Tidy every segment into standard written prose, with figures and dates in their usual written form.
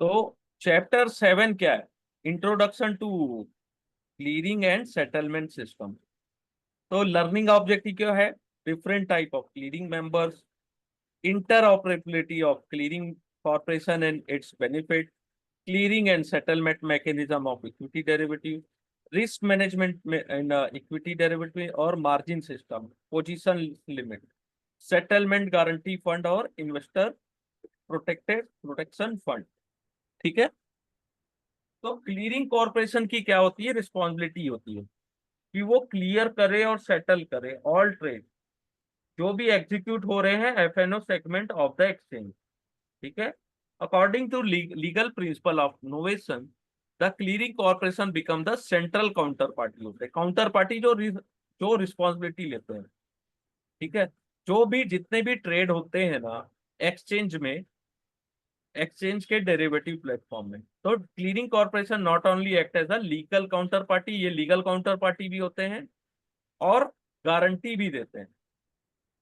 तो चैप्टर 7 क्या है? Introduction to clearing and settlement system. तो लर्निंग ऑब्जेक्टिव क्या है? Different type of clearing members, interoperability of clearing corporation and its benefit, clearing and settlement mechanism of equity derivative, risk management in equity derivative और margin system, position limit, settlement guarantee fund और investor protection fund। ठीक है। तो clearing corporation की क्या होती है? Responsibility होती है कि वो क्लियर करे और सेटल करे ऑल ट्रेड जो भी एग्जीक्यूट हो रहे हैं FNO segment of the exchange. ठीक है। According to legal principle of novation, the clearing corporation become the central counter party होते हैं। काउंटर पार्टी जो रिस्पॉन्सिबिलिटी लेते हैं। ठीक है। जो भी जितने भी ट्रेड होते हैं ना एक्सचेंज में, एक्सचेंज के डेरिवेटिव प्लेटफॉर्म में, तो clearing corporation not only act as a legal counter party, ये लीगल काउंटर पार्टी भी होते हैं और गारंटी भी देते हैं।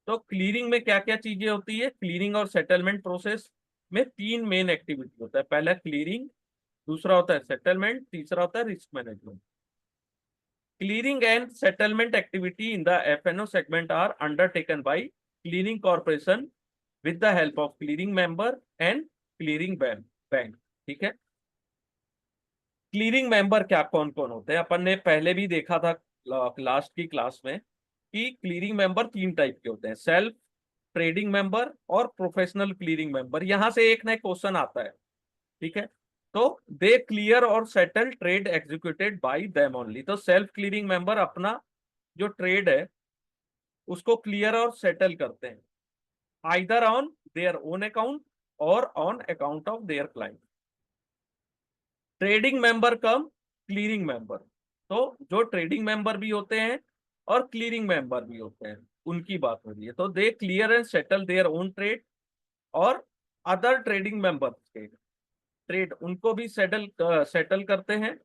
तो क्लियरिंग में क्या क्या चीजें होती है? क्लियरिंग और सेटलमेंट प्रोसेस में तीन मेन एक्टिविटी होता है। पहला क्लियरिंग, दूसरा होता है सेटलमेंट, तीसरा होता है risk management. Clearing and settlement activity in the FNO segment are undertaken by clearing corporation with the help of clearing member and clearing bank. ठीक है। क्लियरिंग मेंबर क्या कौन कौन होते हैं? अपन ने पहले भी देखा था लास्ट की क्लास में कि क्लियरिंग मेंबर तीन टाइप के होते हैं, सेल्फ ट्रेडिंग मेंबर और प्रोफेशनल क्लियरिंग मेंबर। यहां से एक ना क्वेश्चन आता है। ठीक है। तो दे क्लियर और settle trade executed by them only. तो सेल्फ क्लियरिंग मेंबर अपना जो ट्रेड है उसको क्लियर और सेटल करते हैं either on their own account और on account of their client. Trading member cum clearing member, तो जो ट्रेडिंग मेंबर भी होते हैं और क्लियरिंग मेंबर भी होते हैं उनकी बात हो रही है। तो they clear and settle their own trade और अदर ट्रेडिंग मेंबर्स के ट्रेड उनको भी सेटल करते हैं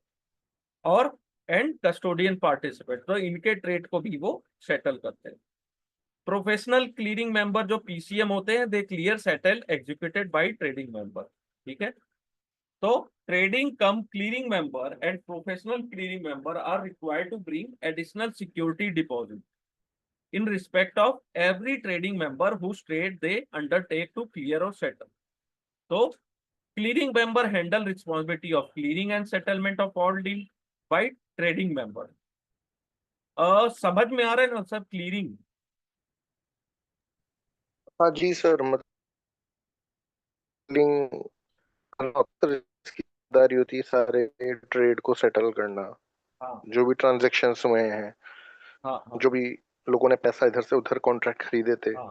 और एंड कस्टोडियन पार्टिसिपेट, तो इनके ट्रेड को भी वो सेटल करते हैं। प्रोफेशनल क्लियरिंग मेंबर जो पीसीएम होते हैं, they clear settle executed by trading member. ठीक है। तो trading cum clearing member and professional clearing member are required to bring additional security deposit in respect of every trading member whose trade they undertake to clear or settle। तो clearing member handle responsibility of clearing and settlement of all deal by trading member। समझ में आ रहा है ना sir clearing? हाँ जी sir, मतलब अक्सर इसकी जिम्मेदारी होती है सारे ट्रेड को सेटल करना, हाँ जो भी ट्रांजैक्शंस हुए हैं, हाँ हाँ जो भी लोगों ने पैसा इधर से उधर कॉन्ट्रैक्ट खरीदे थे, हाँ।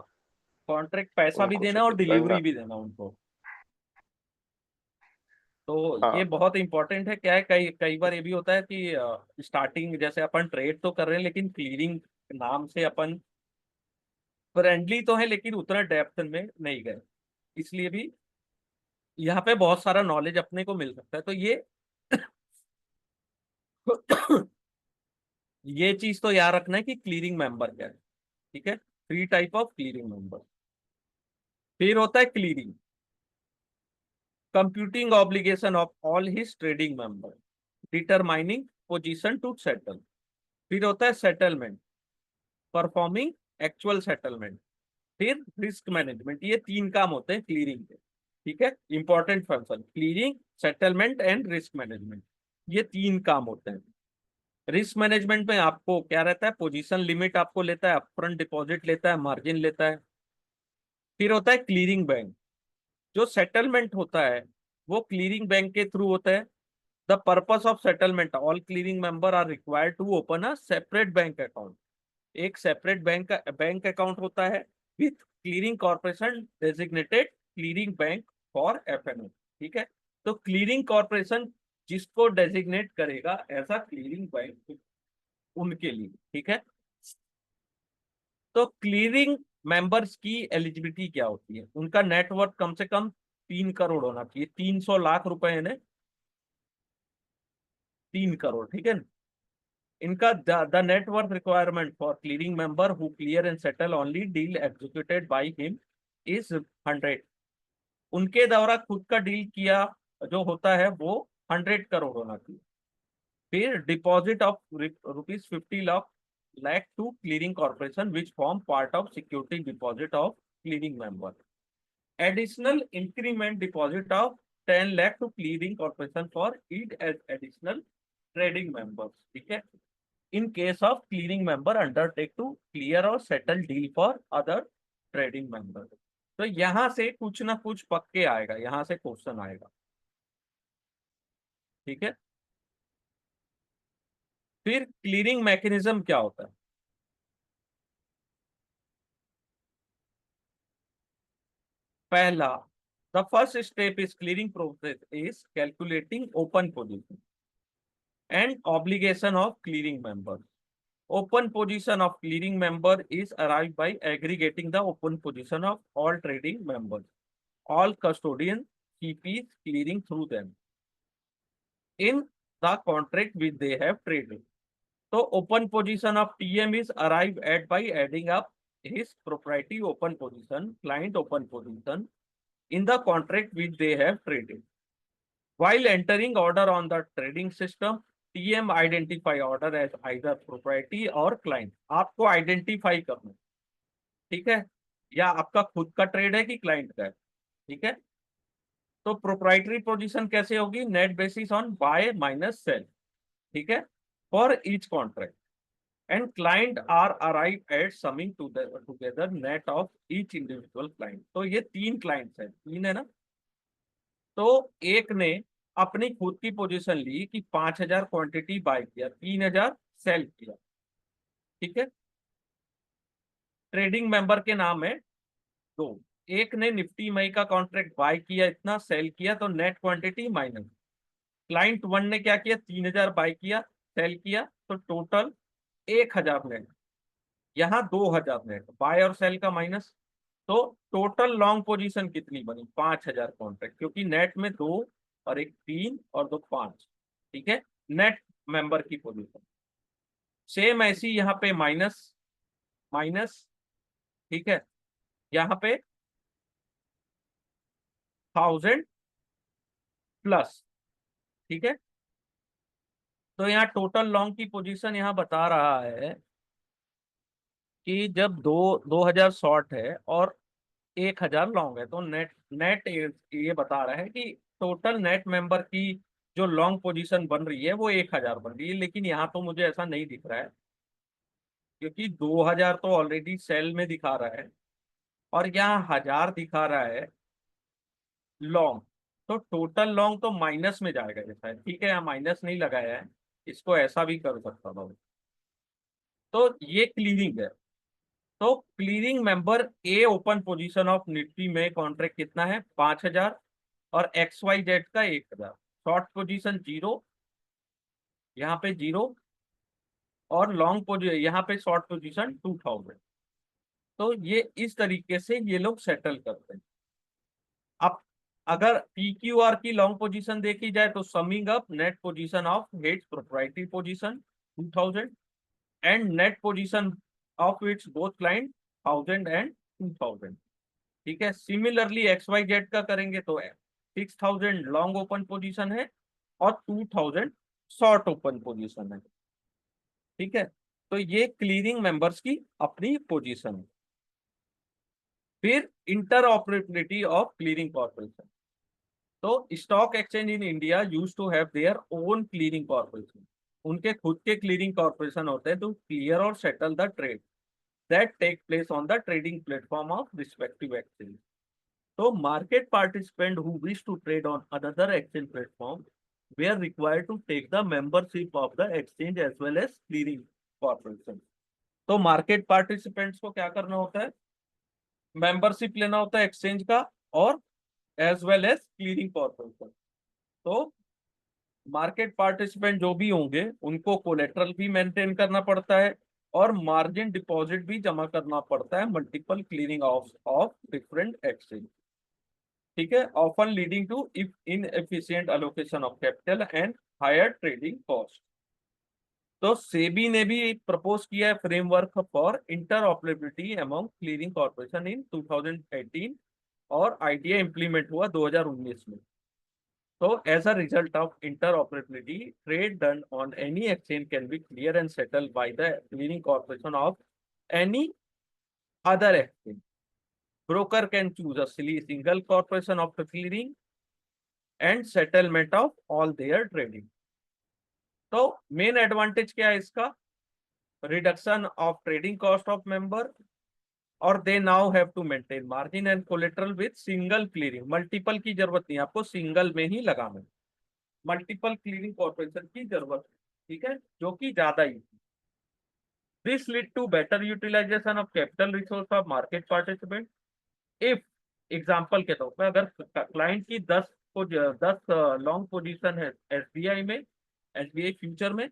कॉन्ट्रैक्ट पैसा भी उनको देना और सेटल डिलीवरी करना। भी देना उनको। तो ये हाँ बहुत इंपॉर्टेंट है। क्या है, कई कई बार ये भी होता है कि स्टार्टिंग जैसे अपन ट्रेड तो कर रहे हैं लेकिन क्लियरिंग नाम से अपन फ्रेंडली तो है लेकिन उतना डेप्थ में नहीं गए, इसलिए भी यहाँ पे बहुत सारा नॉलेज अपने को मिल सकता है। तो ये चीज तो याद रखना है कि क्लियरिंग मेंबर क्या है। ठीक है। Three type of clearing member. फिर होता है clearing, computing obligation of all his trading member, determining position to settle. फिर होता है सेटलमेंट, परफॉर्मिंग एक्चुअल सेटलमेंट। फिर रिस्क मैनेजमेंट। ये तीन काम होते हैं क्लियरिंग के। ठीक है। Important function clearing, settlement and risk management, ये तीन काम होते हैं। रिस्क मैनेजमेंट में आपको क्या रहता है? पोजीशन लिमिट आपको लेता है, अपफ्रंट डिपॉजिट लेता है, मार्जिन लेता है। फिर होता है क्लियरिंग बैंक। जो सेटलमेंट होता है वो क्लियरिंग बैंक के थ्रू होता है। The purpose of settlement, all clearing member are required to open a separate bank account. एक सेपरेट बैंक अकाउंट होता है with clearing corporation designated clearing bank for FNO. ठीक है। तो क्लियरिंग कॉर्पोरेशन जिसको डेजिग्नेट करेगा ऐसा क्लियरिंग बैंक उनके लिए। ठीक है। तो क्लियरिंग मेंबर्स की एलिजिबिलिटी क्या होती है? उनका नेटवर्थ कम से कम 3 करोड़ होना चाहिए। 300 लाख रुपए है ना, 3 करोड़। ठीक है। इनका the net worth requirement for clearing member who clear and settle only deal executed by him is 100। उनके द्वारा खुद का डील किया जो होता है वो 100 करोड़ होना चाहिए। फिर deposit of ₹50 lakh to clearing corporation which form part of security deposit of clearing member. Additional increment deposit of 10 lakh to clearing corporation for each as additional trading members. ठीक है, in case of clearing member undertake to clear और settle deal for other trading member. तो यहां से कुछ ना कुछ पक्के आएगा, यहां से क्वेश्चन आएगा। ठीक है, फिर क्लीयरिंग मैकेनिज्म क्या होता है? पहला, the first step is clearing process is calculating open position and obligation of clearing member. Open position of clearing member is arrived by aggregating the open position of all trading members, all custodian CPs clearing through them in the contract which they have traded. So open position of TM is arrived at by adding up his proprietary open position, client open position in the contract which they have traded. While entering order on the trading system, TM identify order as either proprietary or client. आपको identify करना, ठीक है, या आपका खुद का trade है कि क्लाइंट का है। ठीक है, तो प्रोप्राइटरी पोजीशन कैसे होगी? Net basis on buy minus sell. ठीक है, for each contract and client are arrive at summing together net of each individual client. तो ये तीन क्लाइंट्स हैं, तीन है ना। तो एक ने अपनी खुद की पोजीशन ली कि 5,000 क्वांटिटी बाय किया, 3,000 सेल किया। ठीक है, ट्रेडिंग मेंबर के नाम है दो। एक ने निफ्टी मई का कॉन्ट्रैक्ट बाय किया, इतना सेल किया, तो net quantity minus. Client one ने क्या किया? 3,000 बाय किया, सेल किया, तो टोटल 1,000 नेट। यहाँ 2,000 नेट, बाय और सेल का माइनस। तो टोटल लॉन्ग पोजीशन कितनी बनी? 5,000 कॉन्ट्रैक्ट, क्योंकि नेट में दो और एक तीन और दो पांच। ठीक है, नेट मेंबर की पोजीशन सेम ऐसी यहाँ पे माइनस माइनस। ठीक है, यहाँ पे 1,000 प्लस। ठीक है, तो यहाँ टोटल लॉन्ग की पोजीशन यहाँ बता रहा है कि जब 2,000 शॉर्ट है और 1,000 लॉन्ग है, तो नेट नेट ये बता रहा है कि टोटल नेट मेंबर की जो लॉन्ग पोजीशन बन रही है वो 1,000 बन रही है। लेकिन यहाँ तो मुझे ऐसा नहीं दिख रहा है, क्योंकि 2,000 तो ऑलरेडी सेल में दिखा रहा है और यहाँ 1,000 दिखा रहा है लॉन्ग। तो टोटल लॉन्ग तो माइनस में जाएगा ये शायद। ठीक है, यहाँ माइनस नहीं लगाया है, इसको ऐसा भी कर सकता था। तो ये क्लीनिंग है। तो clearing member A open position of Nifty में कॉन्ट्रैक्ट कितना है? 5,000 और XYZ का 1,000। शॉर्ट पोजीशन 0, यहाँ पे 0, और लॉन्ग पोजीशन यहाँ पे शॉर्ट पोजीशन 2,000। तो ये इस तरीके से ये लोग सेटल करते हैं। अब अगर PQR की लॉन्ग पोजीशन देखी जाए तो summing up net position of heads proprietary position 2,000 and net position of its both client 1,000 and 2,000। ठीक है, सिमिलरली XYZ का करेंगे तो 6,000 लॉन्ग ओपन पोजीशन है और 2,000 शॉर्ट ओपन पोजीशन है। ठीक है, तो ये क्लीयरिंग मेंबर्स की अपनी पोजीशन है। फिर interoperability of clearing corporation. तो stock exchange in India use to have their own clearing corporation. उनके खुद के क्लीयरिंग कॉर्पोरेशन होते हैं टू क्लियर और settle the trade that take place on the trading platform of respective exchange. So market participants who wish to trade on another exchange platform were required to take the membership of the exchange as well as clearing corporation. तो market participants को क्या करना होता है? Membership लेना होता है exchange का और as well as clearing corporation. तो मार्केट पार्टिसिपेंट जो भी होंगे उनको कोलेट्रल भी मेंटेन करना पड़ता है और मार्जिन डिपॉजिट भी जमा करना पड़ता है multiple clearing of different exchange. ठीक है, often leading to inefficient allocation of capital and higher trading cost. तो सेबी ने भी प्रपोज किया है framework for interoperability among clearing corporation in 2018 और आईटीए इंप्लीमेंट हुआ 2019 में। So as a result of interoperability, trade done on any exchange can be cleared and settled by the clearing corporation of any other exchange. Broker can choose a single corporation of the clearing and settlement of all their trading. तो main advantage क्या है इसका? Reduction of trading cost of member, और they now have to maintain margin and collateral with single clearing. Multiple की जरूरत नहीं, आपको single में ही लगाना है, मल्टीपल क्लियरिंग कॉर्पोरेशन की जरूरत है, ठीक है, जो कि ज्यादा ही। This lead to better utilization of capital resource of market participant. If example के तौर पर अगर क्लाइंट की 10 लॉन्ग पोजीशन है एसबीआई में, एसबीआई फ्यूचर में,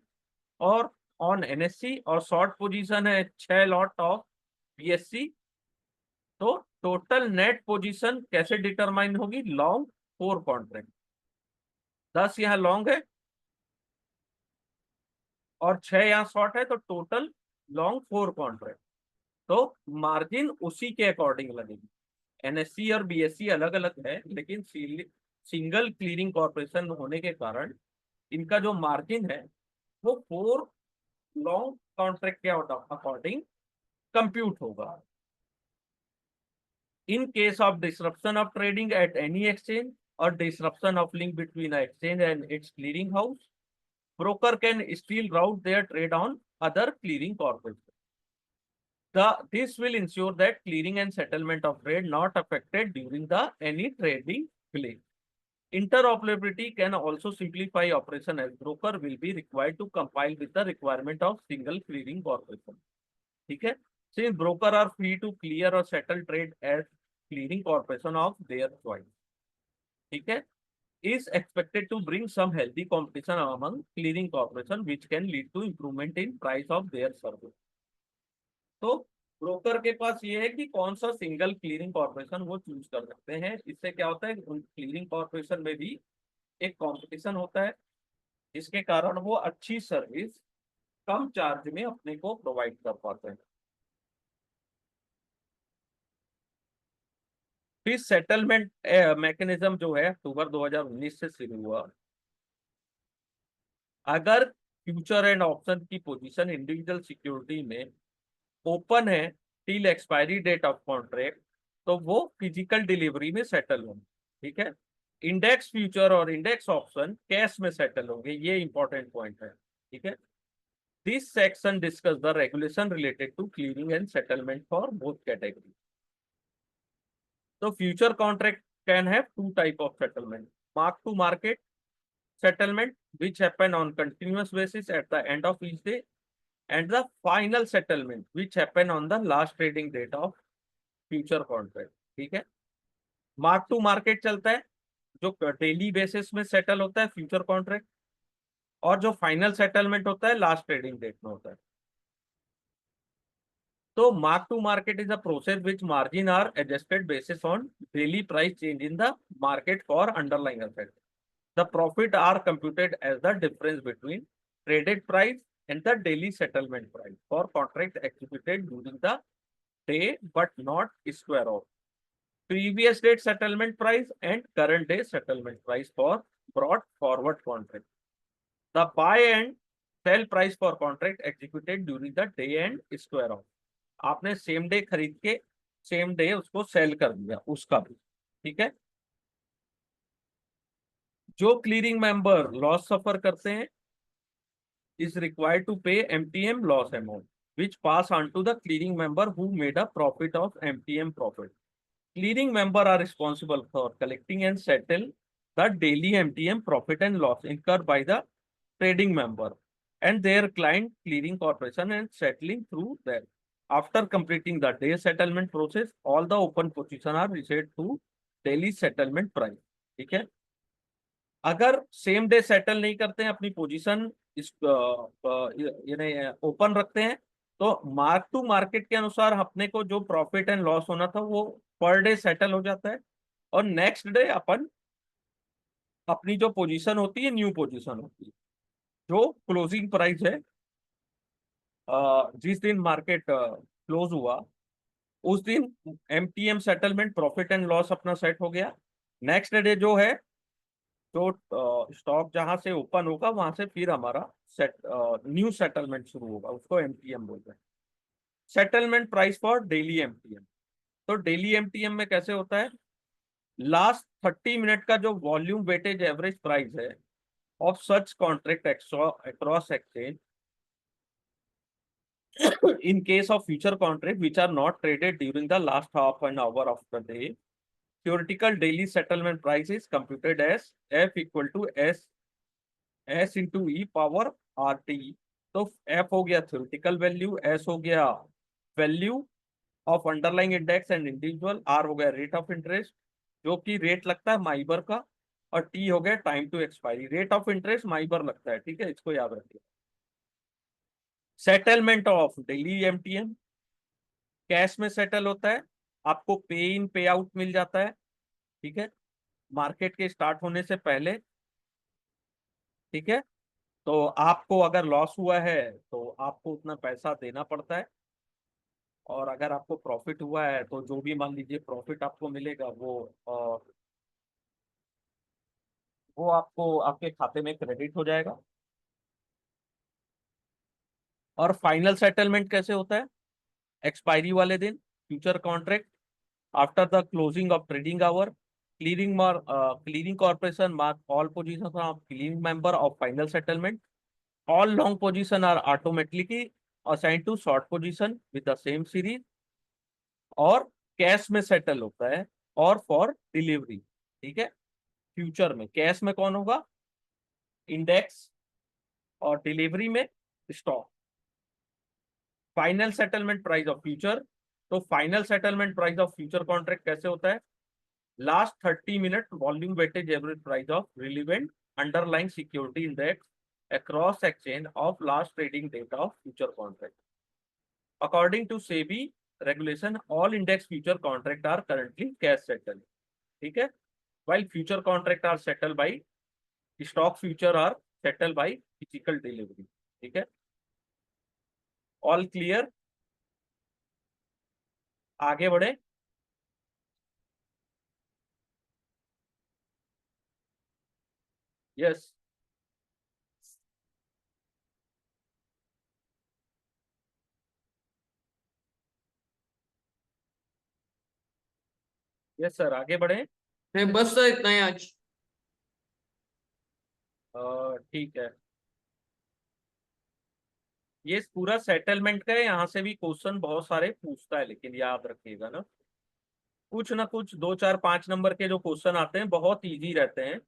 और ऑन एनएससी, और शॉर्ट पोजीशन है 6 लॉट ऑफ बीएससी, तो टोटल नेट पोजीशन कैसे डिटरमाइन होगी? लॉन्ग 4 कॉन्ट्रैक्ट, 10 यहाँ लॉन्ग है और 6 यहाँ शॉर्ट है, तो टोटल लॉन्ग 4 कॉन्ट्रैक्ट। तो मार्जिन उसी के अकॉर्डिंग लगेगी। एनएससी और बीएससी अलग अलग है, लेकिन सिंगल क्लीयरिंग कॉर्पोरेशन होने के कारण इनका जो मार्जिन है वो 4 लॉन्ग कॉन्ट्रैक्ट के अकॉर्डिंग कंप्यूट होगा। In case of disruption of trading at any exchange or disruption of link between an exchange and its clearing house, broker can still route their trade on other clearing corporations. This will ensure that clearing and settlement of trade not affected during the any trading delay. Interoperability can also simplify operation as broker will be required to comply with the requirement of single clearing corporation. ठीक है? Since broker are free to clear or settle trade as clearing corporation of their choice, ठीक है, is expected to bring some healthy competition among clearing corporation which can lead to improvement in price of their service. तो broker के पास ये है कि कौन सा single clearing corporation वो चूज कर सकते हैं। इससे क्या होता है, उन क्लीयरिंग कॉर्पोरेशन में भी एक कंपटीशन होता है, जिसके कारण वो अच्छी सर्विस कम चार्ज में अपने को प्रोवाइड कर पाते हैं। फिर सेटलमेंट मैकेनिज्म जो है अक्टूबर 2019 से शुरू हुआ। अगर फ्यूचर एंड ऑप्शन की पोजीशन इंडिविजुअल सिक्योरिटी में ओपन है till expiry date of contract, तो वो फिजिकल डिलीवरी में सेटल होंगे, ठीक है। इंडेक्स फ्यूचर और इंडेक्स ऑप्शन कैश में सेटल होंगे, ये इंपॉर्टेंट पॉइंट है, ठीक है। This section discuss the regulation related to clearing and settlement for both category. So future contract can have two type of settlement: mark to market settlement, which happen on continuous basis at the end of each day, and the final settlement, which happen on the last trading date of future contract. ठीक है, mark to market चलता है जो daily basis में settle होता है future contract, और जो फाइनल सेटलमेंट होता है लास्ट ट्रेडिंग डेट में होता है। So mark to market is a process which margin are adjusted basis on daily price change in the market for underlying asset. The profit are computed as the difference between traded price and the daily settlement price for contract executed during the day but not square of previous date settlement price and current day settlement price for brought forward contract. The buy and sell price for contract executed during the day and square of आपने same day खरीद के same day उसको cell कर दिया, उसका भी, ठीक है। जो क्लियरिंग मेंबर लॉस सफर करते हैं is required to pay MTM loss amount, which pass on to the clearing member who made a profit of MTM profit. Clearing member are responsible for collecting and settle the daily MTM profit and loss incurred by the trading member and their client clearing corporation and settling through them. After completing the day settlement process, all the open position are reset to daily settlement price. ठीक है, अगर same day settle नहीं करते हैं, अपनी position इस यानी open रखते हैं, तो मार्क टू मार्केट के अनुसार अपने को जो प्रॉफिट एंड लॉस होना था वो पर डे सेटल हो जाता है, और नेक्स्ट डे अपन अपनी जो पोजीशन होती है न्यू पोजीशन होती है, जो क्लोजिंग प्राइस है जिस दिन मार्केट क्लोज हुआ उस दिन MTM settlement profit and loss अपना सेट हो गया। नेक्स्ट डे जो है जो स्टॉक जहां से ओपन होगा वहां से फिर हमारा न्यू सेटलमेंट शुरू होगा, उसको एमटीएम बोलते हैं। Settlement price for daily MTM. तो डेली एमटीएम में कैसे होता है, लास्ट 30 मिनट का जो वॉल्यूम वेटेज एवरेज प्राइस है of such contract across exchange in case of future contract which are not traded during the last half an hour of the day, theoretical daily settlement price is computed as F equal to S into E power RT। तो F हो गया theoretical value, S हो गया value of underlying index and individual, R हो गया rate of interest जो कि rate लगता है माइबर का, और T हो गया time to expiry. Rate of interest MIBOR लगता है, ठीक है, इसको याद रखिए। Settlement of daily MTM, cash में सेटल होता है, आपको पे इन पे आउट मिल जाता है, ठीक है, मार्केट के स्टार्ट होने से पहले, ठीक है। तो आपको अगर लॉस हुआ है तो आपको उतना पैसा देना पड़ता है, और अगर आपको प्रॉफिट हुआ है तो जो भी मान लीजिए प्रॉफिट आपको मिलेगा वो आपको आपके खाते में क्रेडिट हो जाएगा। और फाइनल सेटलमेंट कैसे होता है, एक्सपायरी वाले दिन future contract after the closing of trading hour, clearing corporation mark all positions of clearing member of final settlement, all long position are automatically assigned to short position with the same series, और cash में settle होता है और for delivery, ठीक है। Future में cash में कौन होगा, इंडेक्स, और डिलीवरी में stock. Final settlement price of future, तो final settlement price of future contract कैसे होता है, last 30 minute volume weightage average price of relevant underlying security index across exchange of last trading date of future contract. According to SEBI regulation, all index future contract are currently cash settled, ठीक है, while future contract are settled by stock, future are settled by physical delivery, ठीक है। All clear, आगे बढ़े। Yes, yes sir, आगे बढ़े। नहीं बस सर इतना ही आज। ठीक है, ये पूरा सेटलमेंट का है, यहाँ से भी क्वेश्चन बहुत सारे पूछता है, लेकिन याद रखिएगा ना कुछ 2 4 5 नंबर के जो क्वेश्चन आते हैं बहुत इजी रहते हैं।